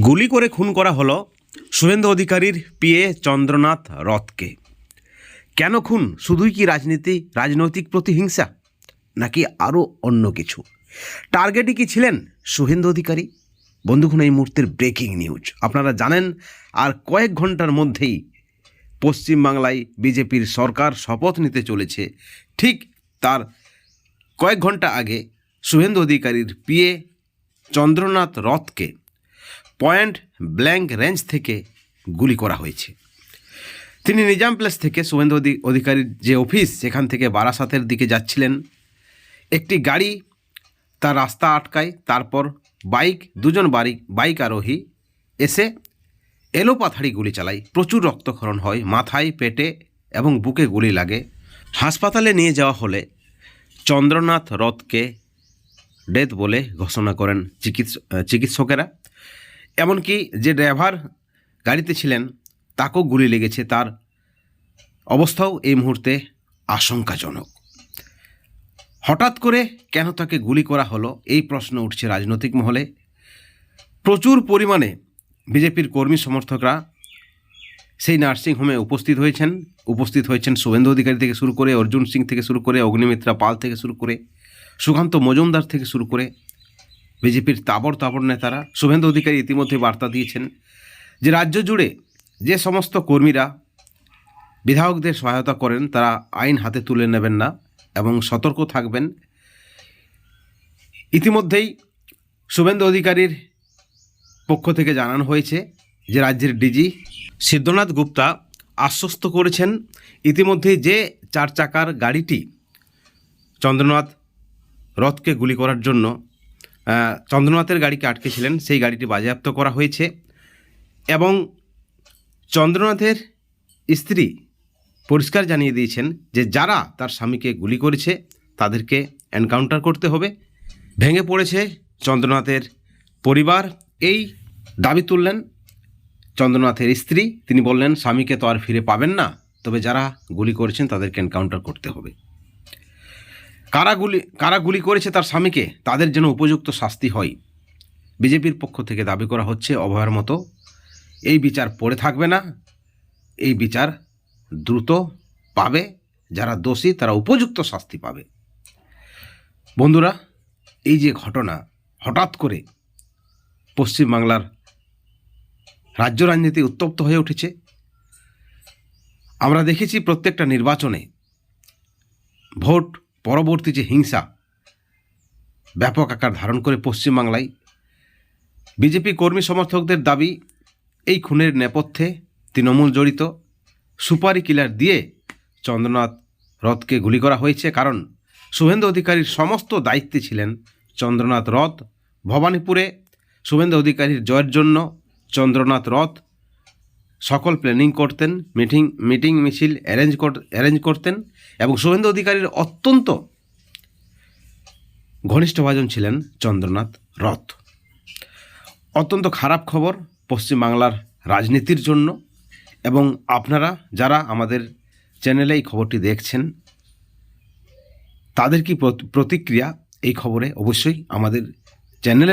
গুলি করে খুন করা হলো শুভেন্দু অধিকারীর পিএ চন্দ্রনাথ রথকে। কেন খুন? শুধুই কি রাজনৈতিক প্রতিহিংসা, নাকি আরও অন্য কিছু? টার্গেটই কি ছিলেন শুভেন্দু অধিকারী? বন্ধুগণ, এই মুহূর্তের ব্রেকিং নিউজ আপনারা জানেন। আর কয়েক ঘন্টার মধ্যেই পশ্চিমবাংলায় বিজেপির সরকার শপথ নিতে চলেছে। ঠিক তার কয়েক ঘন্টা আগে শুভেন্দু অধিকারীর পিএ চন্দ্রনাথ রথকে পয়েন্ট ব্ল্যাঙ্ক রেঞ্জ থেকে গুলি করা হয়েছে। তিনি নিজাম প্লেস থেকে শুভেন্দু অধিকারীর যে অফিস, সেখান থেকে বারাসাতের দিকে যাচ্ছিলেন। একটি গাড়ি তার রাস্তা আটকায়। তারপর দুজন বাইক আরোহী এসে এলোপাথাড়ি গুলি চালায়। প্রচুর রক্তক্ষরণ হয়, মাথায়, পেটে এবং বুকে গুলি লাগে। হাসপাতালে নিয়ে যাওয়া হলে চন্দ্রনাথ রথকে ডেথ বলে ঘোষণা করেন চিকিৎসকেরা। এমনকি যে ড্রাইভার গাড়িতে ছিলেন তাকেও গুলি লেগেছে। তার অবস্থাও এই মুহূর্তে আশঙ্কাজনক। হঠাৎ করে কেন তাকে গুলি করা হলো, এই প্রশ্ন উঠছে রাজনৈতিক মহলে। প্রচুর পরিমাণে বিজেপির কর্মী সমর্থকরা সেই নার্সিংহোমে উপস্থিত হয়েছেন শুভেন্দু অধিকারী থেকে শুরু করে, অর্জুন সিং থেকে শুরু করে, অগ্নিমিত্রা পাল থেকে শুরু করে, সুকান্ত মজুমদার থেকে শুরু করে বিজেপির তাবড় নেতারা। শুভেন্দু অধিকারী ইতিমধ্যে বার্তা দিয়েছেন যে রাজ্য জুড়ে যে সমস্ত কর্মীরা বিধায়কদের সহায়তা করেন তারা আইন হাতে তুলে নেবেন না এবং সতর্ক থাকবেন। ইতিমধ্যেই শুভেন্দু অধিকারীর পক্ষ থেকে জানানো হয়েছে যে রাজ্যের ডিজি সিদ্ধনাথ গুপ্তা আশ্বস্ত করেছেন ইতিমধ্যেই যে 4 চাকার গাড়িটি চন্দ্রনাথ রথকে গুলি করার জন্য চন্দ্রনাথের গাড়িকে আটকেছিলেন, সেই গাড়িটি বাজেয়াপ্ত করা হয়েছে। এবং চন্দ্রনাথের স্ত্রী পরিষ্কার জানিয়ে দিয়েছেন যে যারা তার স্বামীকে গুলি করেছে তাদেরকে এনকাউন্টার করতে হবে। ভেঙে পড়েছে চন্দ্রনাথের পরিবার। এই দাবি তুললেন চন্দ্রনাথের স্ত্রী। তিনি বললেন, স্বামীকে তো আর ফিরে পাবেন না, তবে যারা গুলি করেছেন তাদেরকে এনকাউন্টার করতে হবে। কারা গুলি করেছে তার স্বামীকে, তাদের যেন উপযুক্ত শাস্তি হয়। বিজেপির পক্ষ থেকে দাবি করা হচ্ছে অভয়ের মতো এই বিচার পড়ে থাকবে না, এই বিচার দ্রুত পাবে। যারা দোষী তারা উপযুক্ত শাস্তি পাবে। বন্ধুরা, এই যে ঘটনা, হঠাৎ করে পশ্চিমবাংলার রাজ্য রাজনীতি উত্তপ্ত হয়ে উঠেছে। আমরা দেখেছি প্রত্যেকটা নির্বাচনে ভোট পরবর্তী যে হিংসা ব্যাপক আকার ধারণ করে পশ্চিমবাংলায়। বিজেপি কর্মী সমর্থকদের দাবি এই খুনের নেপথ্যে তৃণমূল জড়িত। সুপারি কিলার দিয়ে চন্দ্রনাথ রথকে গুলি করা হয়েছে, কারণ শুভেন্দু অধিকারীর সমস্ত দায়িত্বে ছিলেন চন্দ্রনাথ রথ। ভবানীপুরে শুভেন্দু অধিকারীর জয়ের জন্য চন্দ্রনাথ রথ সকল প্ল্যানিং করতেন, মিটিং মিছিল অ্যারেঞ্জ করতেন এবং শুভেন্দু অধিকারীর অত্যন্ত ঘনিষ্ঠভাজন ছিলেন চন্দ্রনাথ রথ। অত্যন্ত খারাপ খবর পশ্চিমবাংলার রাজনীতির জন্য। এবং আপনারা যারা আমাদের চ্যানেলে এই খবরটি দেখছেন তাদের কি প্রতিক্রিয়া এই খবরে অবশ্যই আমাদের চ্যানেলে